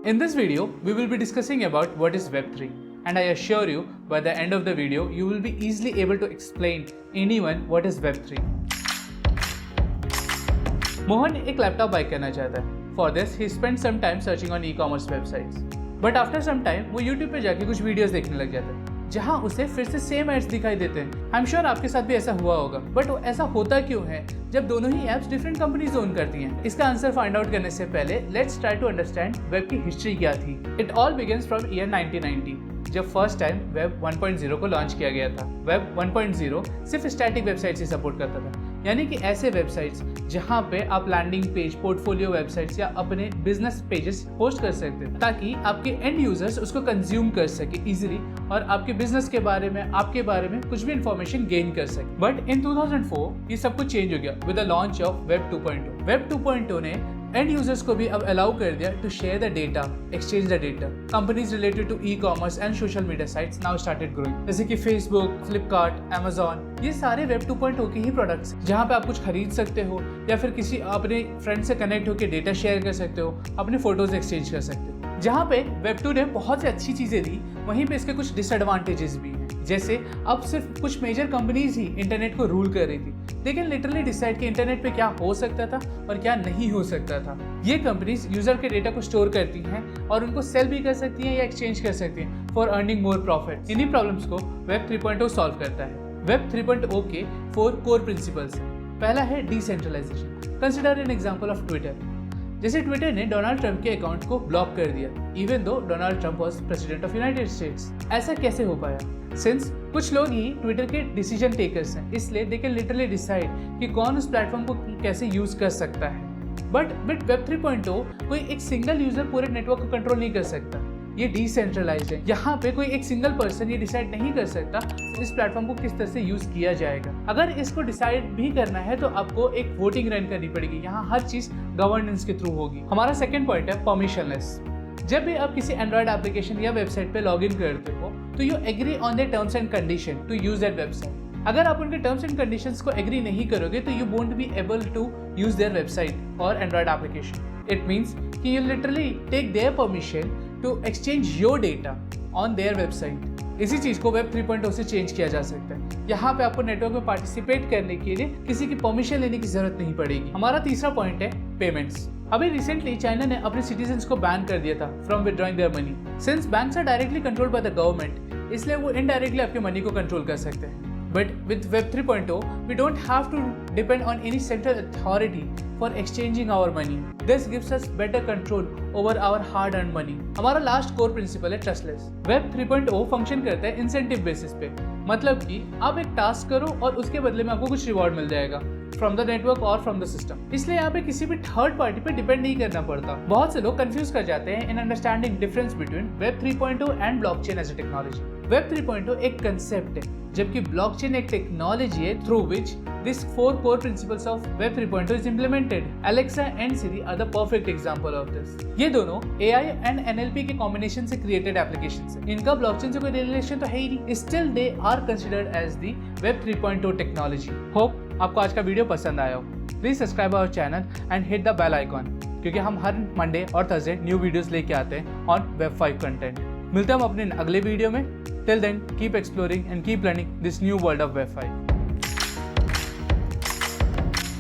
In this video, we will be discussing about what is Web3, and I assure you, by the end of the video, you will be easily able to explain anyone what is Web3. Mohan एक laptop bye करना चाहता है. For this, he spent some time searching on e-commerce websites. But after some time, वो YouTube पे जाके कुछ videos देखने लग जाता है, जहाँ उसे फिर से सेम एड्स दिखाई देते हैं. आई एम श्योर आपके साथ भी ऐसा हुआ होगा. बट ऐसा होता क्यों है जब दोनों ही एप्स डिफरेंट कंपनीज ओन करती हैं? इसका आंसर फाइंड आउट करने से पहले let's try to understand web की हिस्ट्री क्या थी. It all begins from year 1990 जब फर्स्ट टाइम वेब 1.0 को लॉन्च किया गया था. वेब 1.0 सिर्फ स्टैटिक वेबसाइट्स ही सपोर्ट करता था, यानी कि ऐसे वेबसाइट्स जहां पे आप लैंडिंग पेज, पोर्टफोलियो वेबसाइट्स या अपने बिजनेस पेजेस पोस्ट कर सकते हैं ताकि आपके एंड यूजर्स उसको कंज्यूम कर सके इजीली और आपके बिजनेस के बारे में, आपके बारे में कुछ भी इंफॉर्मेशन गेन कर सके. बट इन 2004 ये सब कुछ चेंज हो गया with the launch of web 2.0. Web 2.0 ने एंड यूजर्स को भी अब अलाउ कर दिया to share the data, exchange the data. Companies related to e commerce and social media sites now started growing, जैसे कि फेसबुक, फ्लिपकार्ट, अमेजॉन. ये सारे वेब 2.0 के ही प्रोडक्ट्स जहाँ पे आप कुछ खरीद सकते हो या फिर किसी अपने फ्रेंड से कनेक्ट होकर डेटा शेयर कर सकते हो, अपने फोटोज एक्सचेंज कर सकते हो. जहाँ पे वेब 2 ने बहुत सी अच्छी चीजें दी, वहीं पे इसके कुछ डिसएडवांटेजेस भी हैं. जैसे अब सिर्फ कुछ मेजर कंपनीज ही इंटरनेट को रूल कर रही थी. दे कैन लिटरली डिसाइड कि इंटरनेट पे क्या हो सकता था और क्या नहीं हो सकता था. ये कंपनीज यूजर के डेटा को स्टोर करती हैं और उनको सेल भी कर सकती हैं या एक्सचेंज कर सकती हैं फॉर अर्निंग मोर प्रॉफिट. इन्हीं प्रॉब्लम्स को वेब 3.0 सॉल्व करता है. वेब 3.0 के 4 कोर प्रिंसिपल्स हैं. पहला है decentralisation. Consider an example of Twitter. जैसे ट्विटर ने डोनाल्ड ट्रंप के अकाउंट को ब्लॉक कर दिया even though Donald Trump was president of United States. ऐसा कैसे हो पाया? सिंस कुछ लोग ही ट्विटर के डिसीजन टेकर्स हैं, इसलिए दे कैन लिटरली डिसाइड कि कौन उस प्लेटफॉर्म को कैसे यूज कर सकता है. बट वेब 3.0 कोई एक सिंगल यूजर पूरे नेटवर्क को कंट्रोल नहीं कर सकता. ये डिसेंट्रलाइज्ड है. यहाँ पे कोई एक सिंगल पर्सन ये डिसाइड नहीं कर सकता इस प्लेटफॉर्म को किस तरह से यूज किया जाएगा. अगर इसको डिसाइड भी करना है तो आपको एक वोटिंग रन करनी पड़ेगी. यहाँ हर चीज गवर्नेंस के थ्रू होगी. हमारा सेकंड पॉइंट है परमिशनलेस. जब भी आप किसी एंड्रॉइड एप्लीकेशन या वेबसाइट पे लॉग इन करते हो तो you agree on the terms and condition to use that website. अगर आप उनके टर्म्स एंड कंडीशंस को एग्री नहीं करोगे तो you won't be able to use their website और एंड्रॉइड एप्लीकेशन. इट मीन्स कि you literally take their permission to exchange your data on their website. इसी चीज को वेब 3.0 से चेंज किया जा सकता है. यहाँ पे आपको नेटवर्क में पार्टिसिपेट करने के लिए किसी की परमिशन लेने की जरूरत नहीं पड़ेगी. हमारा तीसरा पॉइंट है पेमेंट्स. अभी रिसेंटली चाइना ने अपने सिटीजन्स को बैन कर दिया था from withdrawing their money. Since banks are directly controlled by the government, इसलिए वो इनडायरेक्टली आपके मनी को कंट्रोल कर सकते हैं. But with Web 3.0, we don't have to depend on any central authority for exchanging our money. This gives us better control over our hard-earned money. हमारा last core principle है trustless. Web 3.0 function करता है incentive basis पे. मतलब कि आप एक task करो और उसके बदले में आपको कुछ रिवॉर्ड मिल जाएगा फ्रॉम द नेटवर्क और फ्रॉम द सिस्टम. इसलिए यहाँ पे किसी भी थर्ड पार्टी पे डिपेंड नहीं करना पड़ता. बहुत से लोग कंफ्यूज कर जाते हैं in understanding difference between Web 3.0 and blockchain as a technology. Web 3.0 एक कंसेप्ट है जबकि ब्लॉकचेन एक टेक्नोलॉजी है through which this 4 core principles of Web 3.0 is implemented. Alexa and Siri are the perfect example of this. ये दोनों AI and NLP के combination से created applications हैं. इनका ब्लॉकचेन से कोई रिलेशन तो है ही नहीं. Still they are considered as the Web 3.0 technology. Hope आपको आज का वीडियो पसंद आया हो. Please subscribe our channel and hit the bell icon क्योंकि हम हर मंडे और थर्सडे न्यू वीडियोस लेके आते हैं ऑन Web 5 कंटेंट. मिलते हैं हम अपने अगले वीडियो में. Till then, keep exploring and keep learning this new world of Web 5.